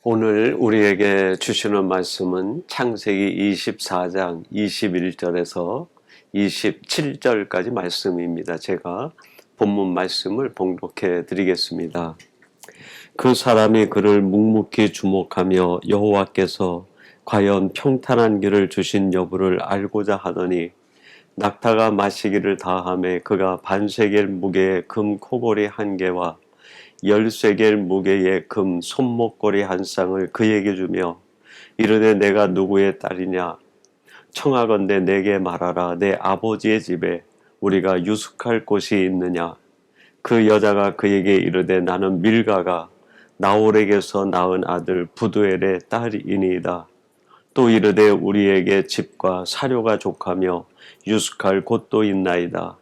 오늘 우리에게 주시는 말씀은 창세기 24장 21절에서 27절까지 말씀입니다. 제가 본문 말씀을 봉독해 드리겠습니다. 그 사람이 그를 묵묵히 주목하며 여호와께서 과연 평탄한 길을 주신 여부를 알고자 하더니 낙타가 마시기를 다하매 그가 반세겔 무게의 금 코골이 한 개와 10세겔 무게의 금 손목걸이 한 쌍을 그에게 주며 이르되 내가 누구의 딸이냐 청하건대 내게 말하라. 내 아버지의 집에 우리가 유숙할 곳이 있느냐. 그 여자가 그에게 이르되 나는 밀가가 나홀에게서 낳은 아들 부두엘의 딸이니이다. 또 이르되 우리에게 집과 사료가 족하며 유숙할 곳도 있나이다.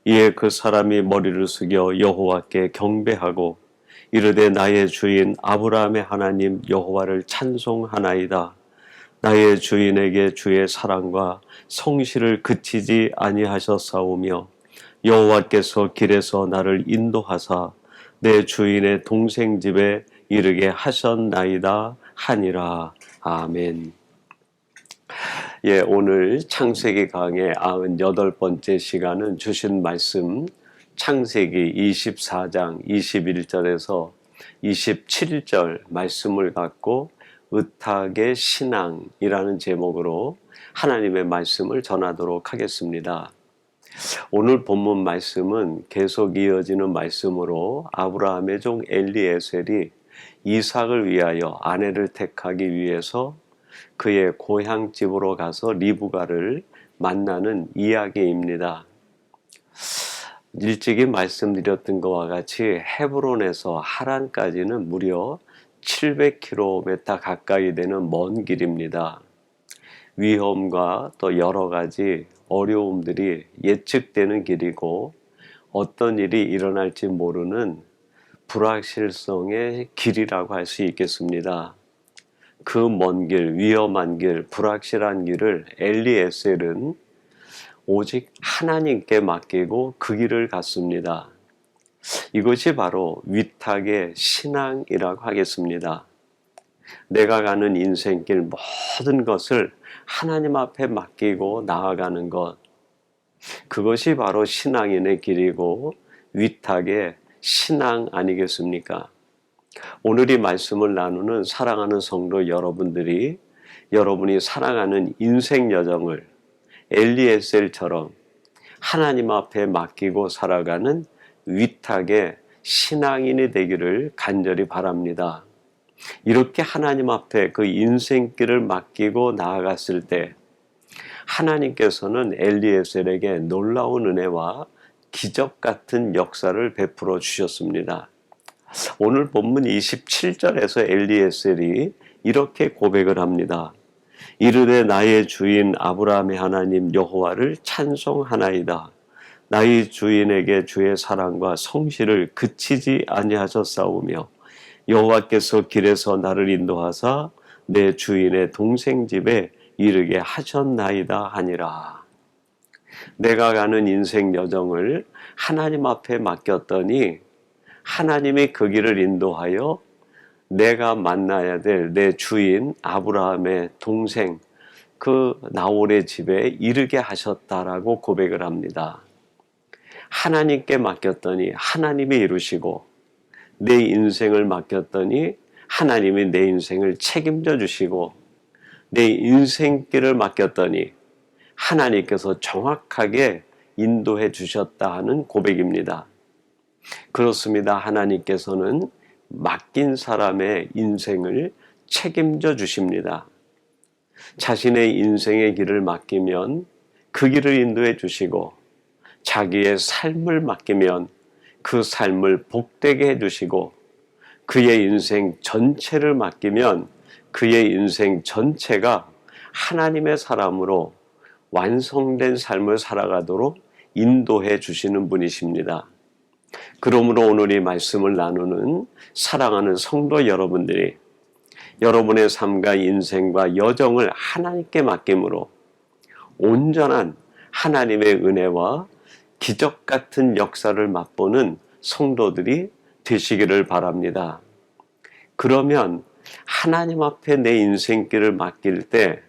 이에 그 사람이 머리를 숙여 여호와께 경배하고 이르되 나의 주인 아브라함의 하나님 여호와를 찬송하나이다. 나의 주인에게 주의 사랑과 성실을 그치지 아니하셨사오며 여호와께서 길에서 나를 인도하사 내 주인의 동생 집에 이르게 하셨나이다 하니라. 아멘. 오늘 창세기 강의 98번째 시간은 주신 말씀 창세기 24장 21절에서 27절 말씀을 갖고 의탁의 신앙이라는 제목으로 하나님의 말씀을 전하도록 하겠습니다. 오늘 본문 말씀은 계속 이어지는 말씀으로 아브라함의 종 엘리에셀이 이삭을 위하여 아내를 택하기 위해서 그의 고향집으로 가서 리브가를 만나는 이야기입니다. 일찍이 말씀드렸던 것과 같이 헤브론에서 하란까지는 무려 700km 가까이 되는 먼 길입니다. 위험과 또 여러 가지 어려움들이 예측되는 길이고 어떤 일이 일어날지 모르는 불확실성의 길이라고 할 수 있겠습니다. 그 먼 길, 위험한 길, 불확실한 길을 엘리에셀은 오직 하나님께 맡기고 그 길을 갔습니다. 이것이 바로 위탁의 신앙이라고 하겠습니다. 내가 가는 인생길 모든 것을 하나님 앞에 맡기고 나아가는 것, 그것이 바로 신앙인의 길이고 위탁의 신앙 아니겠습니까? 오늘 이 말씀을 나누는 사랑하는 성도 여러분들이 여러분이 살아가는 인생 여정을 엘리에셀처럼 하나님 앞에 맡기고 살아가는 위탁의 신앙인이 되기를 간절히 바랍니다. 이렇게 하나님 앞에 그 인생길을 맡기고 나아갔을 때 하나님께서는 엘리에셀에게 놀라운 은혜와 기적 같은 역사를 베풀어 주셨습니다. 오늘 본문 27절에서 엘리에셀이 이렇게 고백을 합니다. 이르되 나의 주인 아브라함의 하나님 여호와를 찬송하나이다. 나의 주인에게 주의 사랑과 성실을 그치지 아니하셨사오며 여호와께서 길에서 나를 인도하사 내 주인의 동생 집에 이르게 하셨나이다 하니라. 내가 가는 인생 여정을 하나님 앞에 맡겼더니 하나님이 그 길을 인도하여 내가 만나야 될 내 주인 아브라함의 동생 그 나홀의 집에 이르게 하셨다라고 고백을 합니다. 하나님께 맡겼더니 하나님이 이루시고 내 인생을 맡겼더니 하나님이 내 인생을 책임져 주시고 내 인생길을 맡겼더니 하나님께서 정확하게 인도해 주셨다 하는 고백입니다. 그렇습니다. 하나님께서는 맡긴 사람의 인생을 책임져 주십니다. 자신의 인생의 길을 맡기면 그 길을 인도해 주시고 자기의 삶을 맡기면 그 삶을 복되게 해 주시고 그의 인생 전체를 맡기면 그의 인생 전체가 하나님의 사람으로 완성된 삶을 살아가도록 인도해 주시는 분이십니다. 그러므로 오늘 이 말씀을 나누는 사랑하는 성도 여러분들이 여러분의 삶과 인생과 여정을 하나님께 맡김으로 온전한 하나님의 은혜와 기적 같은 역사를 맛보는 성도들이 되시기를 바랍니다. 그러면 하나님 앞에 내 인생길을 맡길 때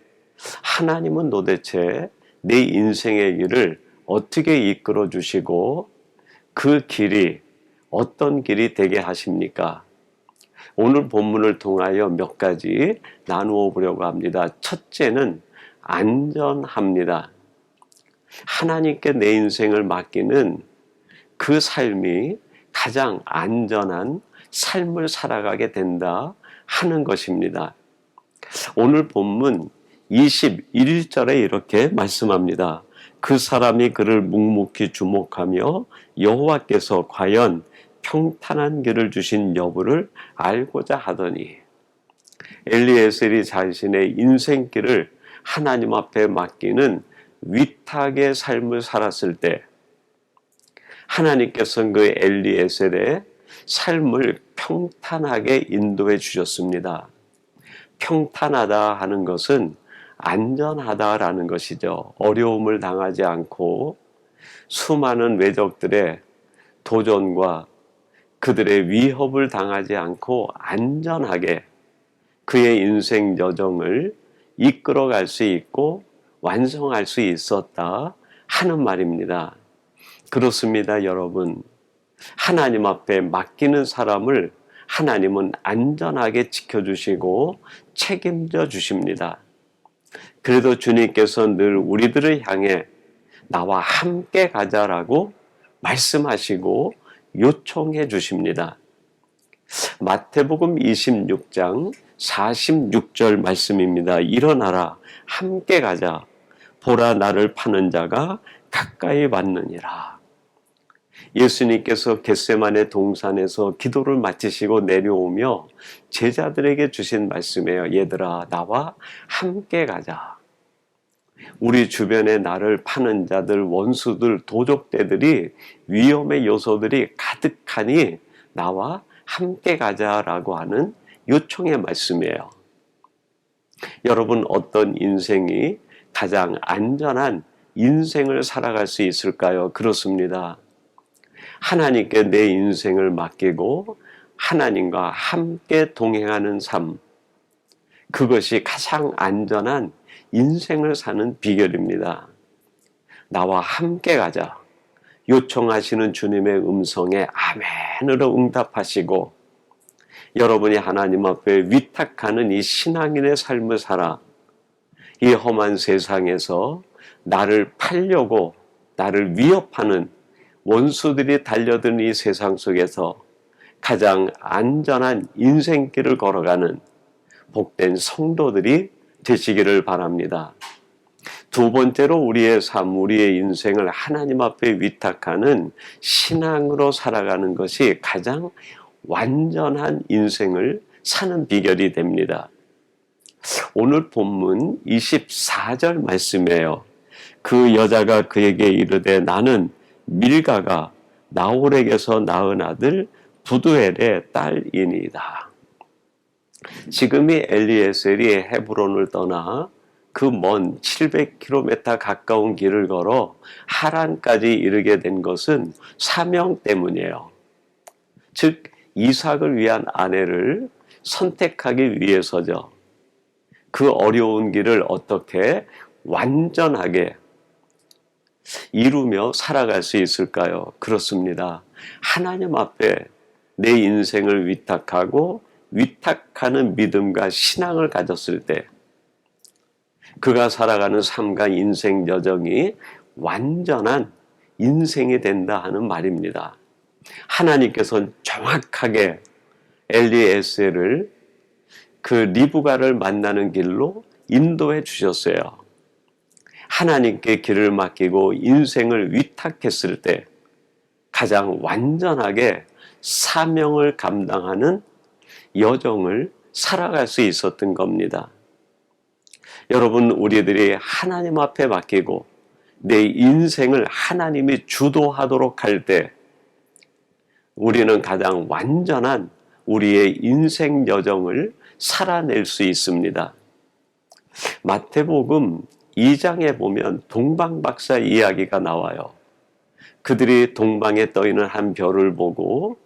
하나님은 도대체 내 인생의 길을 어떻게 이끌어 주시고 그 길이 어떤 길이 되게 하십니까? 오늘 본문을 통하여 몇 가지 나누어 보려고 합니다. 첫째는 안전합니다. 하나님께 내 인생을 맡기는 그 삶이 가장 안전한 삶을 살아가게 된다 하는 것입니다. 오늘 본문 21절에 이렇게 말씀합니다. 그 사람이 그를 묵묵히 주목하며 여호와께서 과연 평탄한 길을 주신 여부를 알고자 하더니, 엘리에셀이 자신의 인생길을 하나님 앞에 맡기는 위탁의 삶을 살았을 때 하나님께서는 그 엘리에셀의 삶을 평탄하게 인도해 주셨습니다. 평탄하다 하는 것은 안전하다라는 것이죠. 어려움을 당하지 않고 수많은 외적들의 도전과 그들의 위협을 당하지 않고 안전하게 그의 인생 여정을 이끌어갈 수 있고 완성할 수 있었다 하는 말입니다. 그렇습니다, 여러분. 하나님 앞에 맡기는 사람을 하나님은 안전하게 지켜주시고 책임져 주십니다. 그래도 주님께서 늘 우리들을 향해 나와 함께 가자라고 말씀하시고 요청해 주십니다. 마태복음 26장 46절 말씀입니다. 일어나라, 함께 가자. 보라, 나를 파는 자가 가까이 왔느니라. 예수님께서 겟세마네 동산에서 기도를 마치시고 내려오며 제자들에게 주신 말씀이에요. 얘들아, 나와 함께 가자. 우리 주변에 나를 파는 자들, 원수들, 도적대들이, 위험의 요소들이 가득하니 나와 함께 가자라고 하는 요청의 말씀이에요. 여러분, 어떤 인생이 가장 안전한 인생을 살아갈 수 있을까요? 그렇습니다. 하나님께 내 인생을 맡기고 하나님과 함께 동행하는 삶, 그것이 가장 안전한 인생을 사는 비결입니다. 나와 함께 가자. 요청하시는 주님의 음성에 아멘으로 응답하시고 여러분이 하나님 앞에 위탁하는 이 신앙인의 삶을 살아 이 험한 세상에서 나를 팔려고 나를 위협하는 원수들이 달려든 이 세상 속에서 가장 안전한 인생길을 걸어가는 복된 성도들이 되시기를 바랍니다. 두 번째로 우리의 삶, 우리의 인생을 하나님 앞에 위탁하는 신앙으로 살아가는 것이 가장 완전한 인생을 사는 비결이 됩니다. 오늘 본문 24절 말씀이에요. 그 여자가 그에게 이르되 나는 밀가가 나홀에게서 낳은 아들 부두엘의 딸이니이다. 지금이 엘리에셀이 헤브론을 떠나 그 먼 700km 가까운 길을 걸어 하란까지 이르게 된 것은 사명 때문이에요. 즉 이삭을 위한 아내를 선택하기 위해서죠. 그 어려운 길을 어떻게 완전하게 이루며 살아갈 수 있을까요? 그렇습니다. 하나님 앞에 내 인생을 위탁하고 위탁하는 믿음과 신앙을 가졌을 때 그가 살아가는 삶과 인생 여정이 완전한 인생이 된다 하는 말입니다. 하나님께서는 정확하게 엘리에셀을 그 리브가를 만나는 길로 인도해 주셨어요. 하나님께 길을 맡기고 인생을 위탁했을 때 가장 완전하게 사명을 감당하는 여정을 살아갈 수 있었던 겁니다. 여러분, 우리들이 하나님 앞에 맡기고 내 인생을 하나님이 주도하도록 할 때 우리는 가장 완전한 우리의 인생 여정을 살아낼 수 있습니다. 마태복음 2장에 보면 동방박사 이야기가 나와요. 그들이 동방에 떠있는 한 별을 보고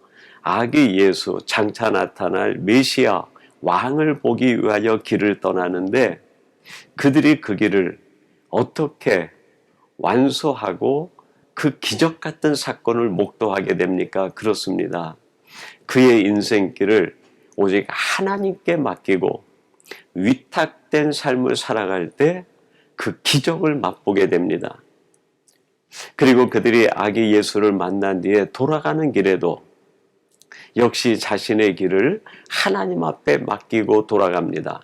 아기 예수, 장차 나타날 메시아 왕을 보기 위하여 길을 떠나는데 그들이 그 길을 어떻게 완수하고 그 기적 같은 사건을 목도하게 됩니까? 그렇습니다. 그의 인생길을 오직 하나님께 맡기고 위탁된 삶을 살아갈 때 그 기적을 맛보게 됩니다. 그리고 그들이 아기 예수를 만난 뒤에 돌아가는 길에도 역시 자신의 길을 하나님 앞에 맡기고 돌아갑니다.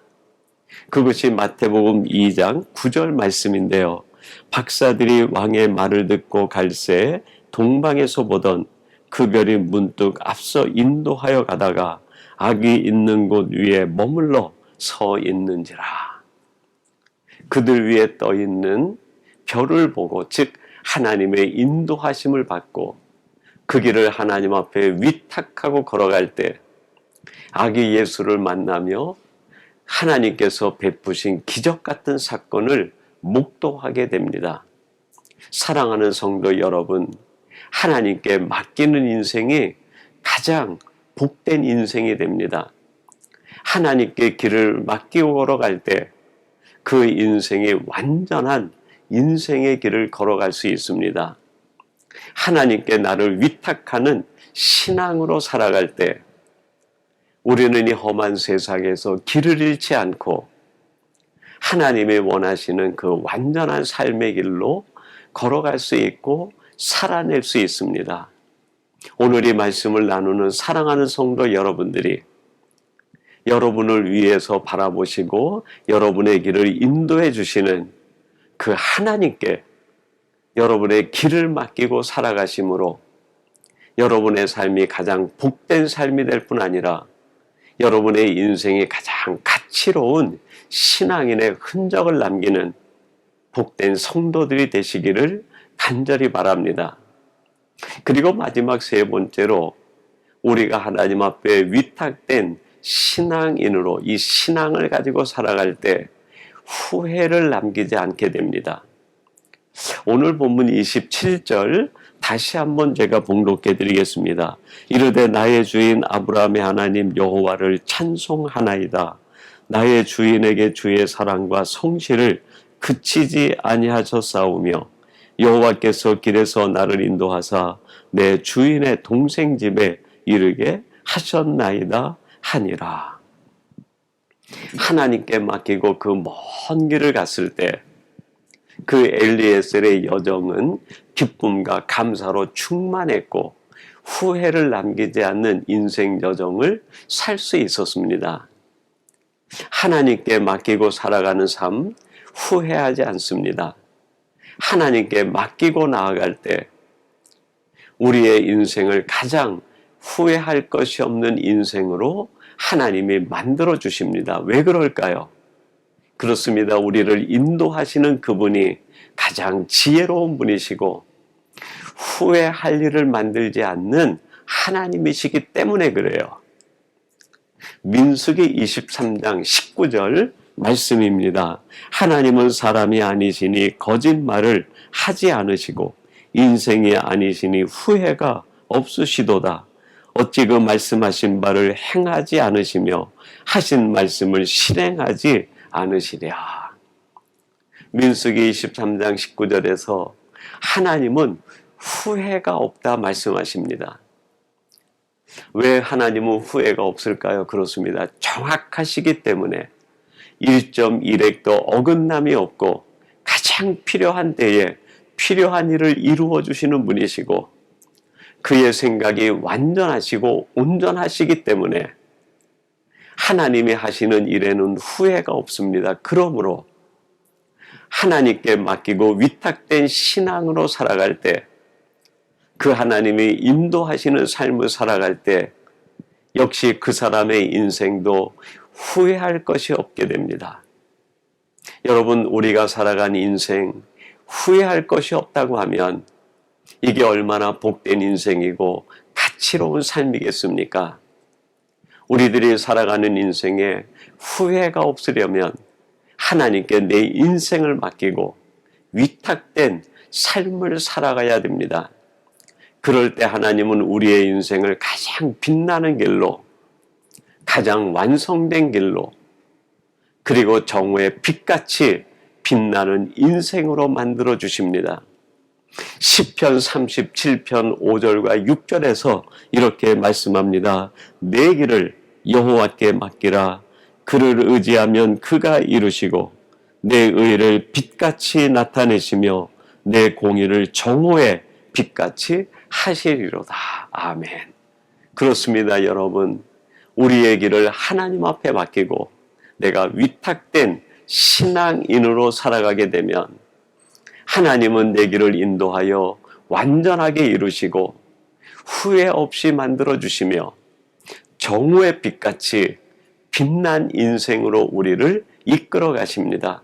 그것이 마태복음 2장 9절 말씀인데요. 박사들이 왕의 말을 듣고 갈새 동방에서 보던 그 별이 문득 앞서 인도하여 가다가 아기 있는 곳 위에 머물러 서 있는지라. 그들 위에 떠 있는 별을 보고, 즉 하나님의 인도하심을 받고 그 길을 하나님 앞에 위탁하고 걸어갈 때 아기 예수를 만나며 하나님께서 베푸신 기적 같은 사건을 목도하게 됩니다. 사랑하는 성도 여러분, 하나님께 맡기는 인생이 가장 복된 인생이 됩니다. 하나님께 길을 맡기고 걸어갈 때 그 인생이 완전한 인생의 길을 걸어갈 수 있습니다. 하나님께 나를 위탁하는 신앙으로 살아갈 때 우리는 이 험한 세상에서 길을 잃지 않고 하나님이 원하시는 그 완전한 삶의 길로 걸어갈 수 있고 살아낼 수 있습니다. 오늘 이 말씀을 나누는 사랑하는 성도 여러분들이 여러분을 위해서 바라보시고 여러분의 길을 인도해 주시는 그 하나님께 여러분의 길을 맡기고 살아가심으로 여러분의 삶이 가장 복된 삶이 될 뿐 아니라 여러분의 인생이 가장 가치로운 신앙인의 흔적을 남기는 복된 성도들이 되시기를 간절히 바랍니다. 그리고 마지막 세 번째로 우리가 하나님 앞에 위탁된 신앙인으로 이 신앙을 가지고 살아갈 때 후회를 남기지 않게 됩니다. 오늘 본문 27절 다시 한번 제가 봉독해 드리겠습니다. 이르되 나의 주인 아브라함의 하나님 여호와를 찬송하나이다. 나의 주인에게 주의 사랑과 성실을 그치지 아니하셨사오며 여호와께서 길에서 나를 인도하사 내 주인의 동생 집에 이르게 하셨나이다 하니라. 하나님께 맡기고 그 먼 길을 갔을 때 그 엘리에셀의 여정은 기쁨과 감사로 충만했고 후회를 남기지 않는 인생 여정을 살 수 있었습니다. 하나님께 맡기고 살아가는 삶 후회하지 않습니다. 하나님께 맡기고 나아갈 때 우리의 인생을 가장 후회할 것이 없는 인생으로 하나님이 만들어 주십니다. 왜 그럴까요? 그렇습니다. 우리를 인도하시는 그분이 가장 지혜로운 분이시고 후회할 일을 만들지 않는 하나님이시기 때문에 그래요. 민수기 23장 19절 말씀입니다. 하나님은 사람이 아니시니 거짓말을 하지 않으시고 인생이 아니시니 후회가 없으시도다. 어찌 그 말씀하신 바를 행하지 않으시며 하신 말씀을 실행하지 않으시랴. 민수기 23장 19절에서 하나님은 후회가 없다 말씀하십니다. 왜 하나님은 후회가 없을까요? 그렇습니다. 정확하시기 때문에 1.1핵도 어긋남이 없고 가장 필요한 때에 필요한 일을 이루어 주시는 분이시고 그의 생각이 완전하시고 온전하시기 때문에 하나님이 하시는 일에는 후회가 없습니다. 그러므로 하나님께 맡기고 위탁된 신앙으로 살아갈 때 그 하나님이 인도하시는 삶을 살아갈 때 역시 그 사람의 인생도 후회할 것이 없게 됩니다. 여러분, 우리가 살아간 인생 후회할 것이 없다고 하면 이게 얼마나 복된 인생이고 가치로운 삶이겠습니까? 우리들이 살아가는 인생에 후회가 없으려면 하나님께 내 인생을 맡기고 위탁된 삶을 살아가야 됩니다. 그럴 때 하나님은 우리의 인생을 가장 빛나는 길로 가장 완성된 길로, 그리고 정오의 빛같이 빛나는 인생으로 만들어 주십니다. 시편 37편 5절과 6절에서 이렇게 말씀합니다. 내 길을 여호와께 맡기라. 그를 의지하면 그가 이루시고 내 의를 빛같이 나타내시며 내 공의를 정오의 빛같이 하시리로다. 아멘. 그렇습니다, 여러분. 우리의 길을 하나님 앞에 맡기고 내가 위탁된 신앙인으로 살아가게 되면 하나님은 내 길을 인도하여 완전하게 이루시고 후회 없이 만들어주시며 정오의 빛같이 빛난 인생으로 우리를 이끌어 가십니다.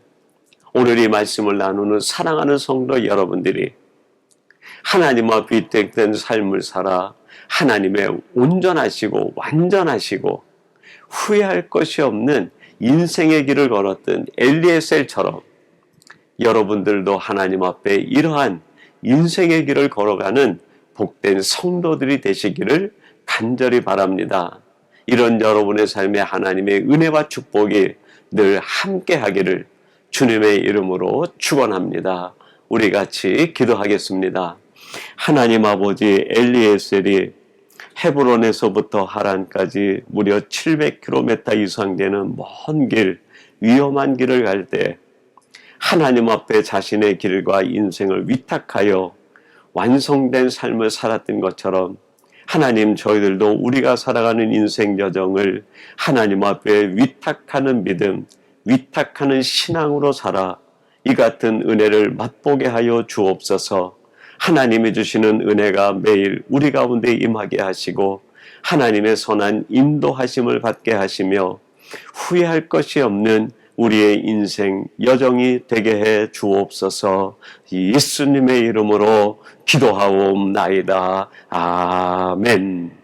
오늘 이 말씀을 나누는 사랑하는 성도 여러분들이 하나님 앞에 위탁된 삶을 살아 하나님의 온전하시고 완전하시고 후회할 것이 없는 인생의 길을 걸었던 엘리에셀처럼 여러분들도 하나님 앞에 이러한 인생의 길을 걸어가는 복된 성도들이 되시기를 간절히 바랍니다. 이런 여러분의 삶에 하나님의 은혜와 축복이 늘 함께 하기를 주님의 이름으로 축원합니다. 우리 같이 기도하겠습니다. 하나님 아버지, 엘리에셀이 헤브론에서부터 하란까지 무려 700km 이상 되는 먼 길, 위험한 길을 갈 때 하나님 앞에 자신의 길과 인생을 위탁하여 완성된 삶을 살았던 것처럼 하나님, 저희들도 우리가 살아가는 인생 여정을 하나님 앞에 위탁하는 믿음, 위탁하는 신앙으로 살아 이 같은 은혜를 맛보게 하여 주옵소서. 하나님이 주시는 은혜가 매일 우리 가운데 임하게 하시고 하나님의 선한 인도하심을 받게 하시며 후회할 것이 없는 우리의 인생 여정이 되게 해 주옵소서. 예수님의 이름으로 기도하옵나이다. 아멘.